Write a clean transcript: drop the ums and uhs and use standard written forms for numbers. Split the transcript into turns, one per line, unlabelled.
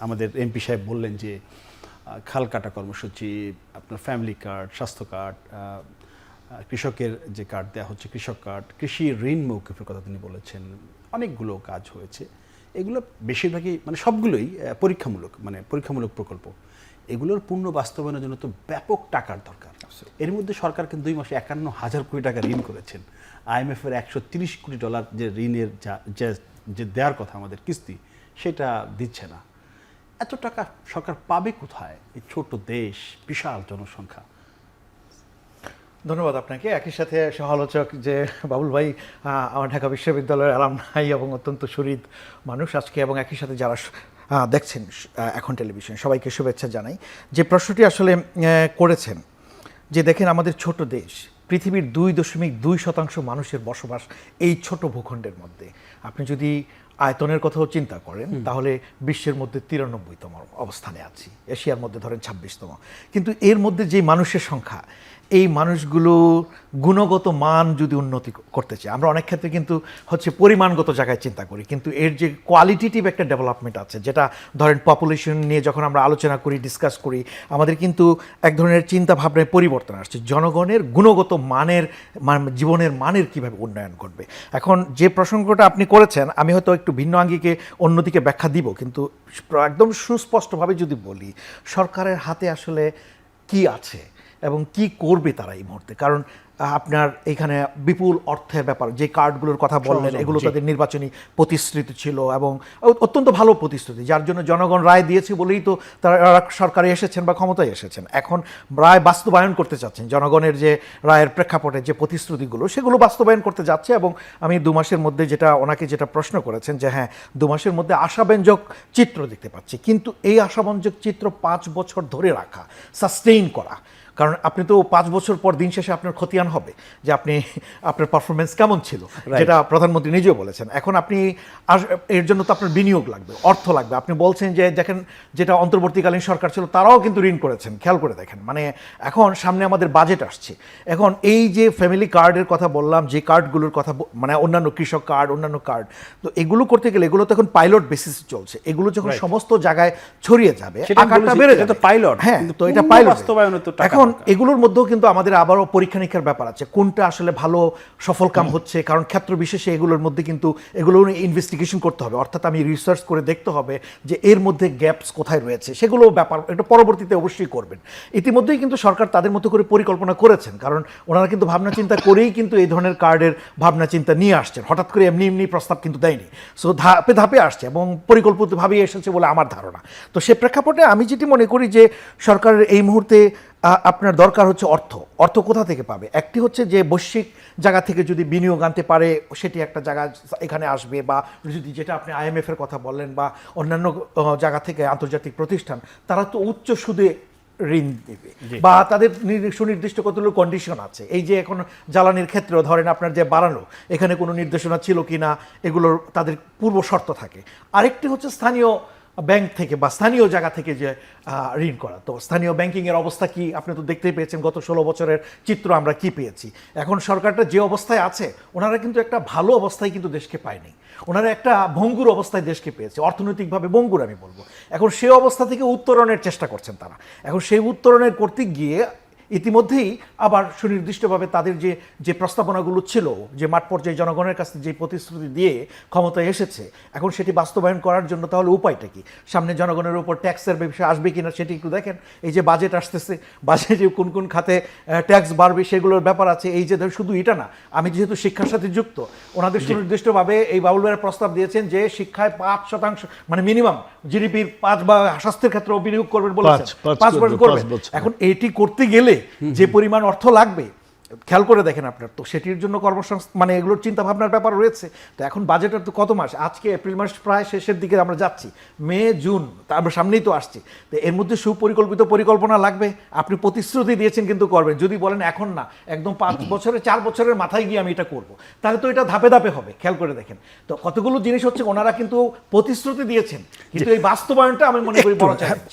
আমাদের এমপি সাহেব বললেন যে খাল কাটা কর্মসূচি, আপনার ফ্যামিলি কার্ড, স্বাস্থ্য কার্ড, কৃষকের যে কার্ড দেওয়া হচ্ছে কৃষক কার্ড, কৃষি ঋণ মৌকুফের কথা তিনি বলেছেন। অনেকগুলো কাজ হয়েছে, এগুলো বেশিরভাগই মানে সবগুলোই পরীক্ষামূলক প্রকল্প। এগুলোর পূর্ণ বাস্তবায়নের জন্য তো ব্যাপক টাকার দরকার। এর মধ্যে সরকার কিন্তু 2 মাসে 51,000 কোটি টাকা ঋণ করেছেন। IMF-এর $130 কোটি যে ঋণের যে দেওয়ার কথা আমাদের কিস্তি, সেটা দিচ্ছে না। এত টাকা সরকার পাবে কোথায়? এই ছোট দেশ, বিশাল জনসংখ্যা।
ধন্যবাদ আপনাকে। একই সাথে সমালোচক যে বাবুল ভাই আমার ঢাকা বিশ্ববিদ্যালয়ের অ্যালামনাই এবং অত্যন্ত সুহৃদ মানুষ আজকে, এবং একই সাথে যারা দেখছেন এখন টেলিভিশন, সবাইকে শুভেচ্ছা জানাই। যে প্রশ্নটি আসলে করেছেন যে দেখেন আমাদের ছোট দেশ, পৃথিবীর 2.2% মানুষের বসবাস এই ছোট ভূখণ্ডের মধ্যে। আপনি যদি আয়তনের কথাও চিন্তা করেন তাহলে বিশ্বের মধ্যে 93তম অবস্থানে আছি, এশিয়ার মধ্যে ধরেন 26তম। কিন্তু এর মধ্যে যে মানুষের সংখ্যা, এই মানুষগুলো গুণগত মান যদি উন্নতি করতে চায়, আমরা অনেক ক্ষেত্রে কিন্তু পরিমাণগত জায়গায় চিন্তা করি, কিন্তু এর যে কোয়ালিটেটিভ একটা ডেভেলপমেন্ট আছে, যেটা ধরেন পপুলেশন নিয়ে যখন আমরা আলোচনা করি, ডিসকাস করি, আমাদের কিন্তু এক ধরনের চিন্তা ভাবনায় পরিবর্তন আসছে। জনগণের গুণগত মানের জীবনের মানের কিভাবে উন্নয়ন করবে। এখন যে প্রসঙ্গটা আপনি করেছেন, আমি হয়তো একটু ভিন্ন আঙ্গিকে অন্যদিকে ব্যাখ্যা দিব, কিন্তু একদম সুস্পষ্টভাবে যদি বলি, সরকারের হাতে আসলে কি আছে এবং কি করবে তারা এই মুহূর্তে। কারণ আপনার এখানে বিপুল অর্থের ব্যাপার, যে কার্ডগুলোর কথা বললেন, এগুলো তাদের নির্বাচনী প্রতিশ্রুতি ছিল এবং অত্যন্ত ভালো প্রতিশ্রুতি, যার জন্য জনগণ রায় দিয়েছে বলেই তো তারা সরকারে এসেছেন বা ক্ষমতায় এসেছেন। এখন রায় বাস্তবায়ন করতে চাচ্ছেন, জনগণের যে রায়ের প্রেক্ষাপটে যে প্রতিশ্রুতিগুলো, সেগুলো বাস্তবায়ন করতে যাচ্ছে। এবং আমি 2 মাসের মধ্যে ওনাকে যেটা প্রশ্ন করেছেন যে হ্যাঁ, 2 মাসের মধ্যে আশাব্যঞ্জক চিত্র দেখতে পাচ্ছি, কিন্তু এই আশাব্যঞ্জক চিত্র 5 বছর ধরে রাখা, সাস্টেইন করা। কারণ আপনি তো 5 বছর পর দিন শেষে আপনার খতিয়ান হবে যে আপনার পারফরমেন্স কেমন ছিল, যেটা প্রধানমন্ত্রী নিজেও বলেছেন। এখন আপনি এর জন্য তো আপনার বিনিয়োগ লাগবে, অর্থ লাগবে। আপনি বলছেন যে দেখেন, যেটা অন্তর্বর্তীকালীন সরকার ছিল তারাও কিন্তু ঋণ করেছেন, খেয়াল করে দেখেন। মানে এখন সামনে আমাদের বাজেট আসছে, এখন এই যে ফ্যামিলি কার্ডের কথা বললাম, যে কার্ডগুলোর কথা, মানে অন্যান্য কৃষক কার্ড, অন্যান্য কার্ড, তো এগুলো করতে গেলে এগুলো তো এখন পাইলট বেসিসে চলছে। এগুলো যখন সমস্ত জায়গায় ছড়িয়ে যাবে, আকারটা বেড়ে যাবে।
পাইলট,
হ্যাঁ, তো এটা পাইলট
বাস্তবায়নে তো
এখন এগুলোর মধ্যেও কিন্তু আমাদের আবারও পরীক্ষা নিরীক্ষার ব্যাপার আছে, কোনটা আসলে ভালো সফল কাম হচ্ছে। কারণ ক্ষেত্র বিশেষে এগুলোর মধ্যে কিন্তু এগুলো ইনভেস্টিগেশন করতে হবে, অর্থাৎ আমি রিসার্চ করে দেখতে হবে যে এর মধ্যে গ্যাপস কোথায় রয়েছে, সেগুলো ব্যাপার এটা পরবর্তীতে অবশ্যই করবেন। ইতিমধ্যেই কিন্তু সরকার তাদের মতো করে পরিকল্পনা করেছেন, কারণ ওনারা কিন্তু ভাবনা চিন্তা করেই কিন্তু এই ধরনের কার্ডের ভাবনা চিন্তা নিয়ে আসছেন। হঠাৎ করে এমনি প্রস্তাব কিন্তু দেয়নি, সো ধাপে ধাপে আসছে এবং পরিকল্পিতভাবেই এসেছে বলে আমার ধারণা। তো সে প্রেক্ষাপটে আমি যেটি মনে করি যে সরকারের এই মুহূর্তে আপনার দরকার হচ্ছে অর্থ কোথা থেকে পাবে। একটি হচ্ছে যে বৈশ্বিক জায়গা থেকে যদি বিনিয়োগ আনতে পারে, সেটি একটা জায়গা এখানে আসবে, বা যদি যেটা আপনি IMF-এর কথা বললেন বা অন্যান্য জায়গা থেকে আন্তর্জাতিক প্রতিষ্ঠান, তারা তো উচ্চ সুদে ঋণ দেবে, বা তাদের সুনির্দিষ্ট কতগুলো কন্ডিশন আছে। এই যে এখন জ্বালানির ক্ষেত্রেও ধরেন আপনার যে বাড়ানো, এখানে কোনো নির্দেশনা ছিল কি না, এগুলোর তাদের পূর্ব শর্ত থাকে। আরেকটি হচ্ছে স্থানীয় ব্যাংক থেকে বা স্থানীয় জায়গা থেকে যে ঋণ করা। তো স্থানীয় ব্যাংকিংয়ের অবস্থা কি আপনি তো দেখতেই পেয়েছেন, গত 16 বছরের চিত্র আমরা কি পেয়েছি। এখন সরকারটা যে অবস্থায় আছে, ওনারা কিন্তু একটা ভালো অবস্থায় কিন্তু দেশকে পায়নি, ওনারা একটা ভঙ্গুর অবস্থায় দেশকে পেয়েছে, অর্থনৈতিকভাবে ভঙ্গুর আমি বলবো। এখন সেই অবস্থা থেকে উত্তরণের চেষ্টা করছেন তারা। এখন সেই উত্তরণের করতে গিয়ে ইতিমধ্যেই আবার সুনির্দিষ্টভাবে তাদের যে প্রস্তাবনাগুলো ছিল, যে মাঠ পর্যায়ে জনগণের কাছে যে প্রতিশ্রুতি দিয়ে ক্ষমতায় এসেছে, এখন সেটি বাস্তবায়ন করার জন্য তাহলে উপায়টা কি? সামনে জনগণের উপর ট্যাক্সের বিষয় আসবে কিনা সেটি একটু দেখেন। এই যে বাজেট আসতেছে, বাজেটে কোন খাতে ট্যাক্স বাড়বে সেগুলোর ব্যাপার আছে। এই যে শুধু এটা না, আমি যেহেতু শিক্ষার সাথে যুক্ত, ওনাদের সুনির্দিষ্টভাবে এই বাবুল ভাইয়ের প্রস্তাব দিয়েছেন যে শিক্ষায় 5% মানে মিনিমাম জিডিপির 5, বা স্বাস্থ্যের ক্ষেত্রেও বিনিয়োগ করবেন বলেছেন, 5% করবেন। এখন এটি করতে গেলে যে পরিমাণ অর্থ লাগবে, খেয়াল করে দেখেন আপনার, তো সেটির জন্য কর্মসংস্থান মানে এগুলোর চিন্তা ভাবনার ব্যাপার রয়েছে। তো এখন বাজেটের তো কত মাস, আজকে এপ্রিল মাস প্রায় শেষের দিকে আমরা যাচ্ছি, মে জুন আমরা সামনেই তো আসছি। তো এর মধ্যে সুপরিকল্পিত পরিকল্পনা লাগবে। আপনি প্রতিশ্রুতি দিয়েছেন কিন্তু করবেন, যদি বলেন এখন না, একদম 5 বছরে 4 বছরের মাথায় গিয়ে আমি এটা করব, তাহলে তো এটা ধাপে ধাপে হবে। খেয়াল করে দেখেন, তো কতগুলো জিনিস হচ্ছে ওনারা কিন্তু প্রতিশ্রুতি দিয়েছেন, কিন্তু এই বাস্তবায়নটা আমি মনে করি বড় চ্যালেঞ্জ।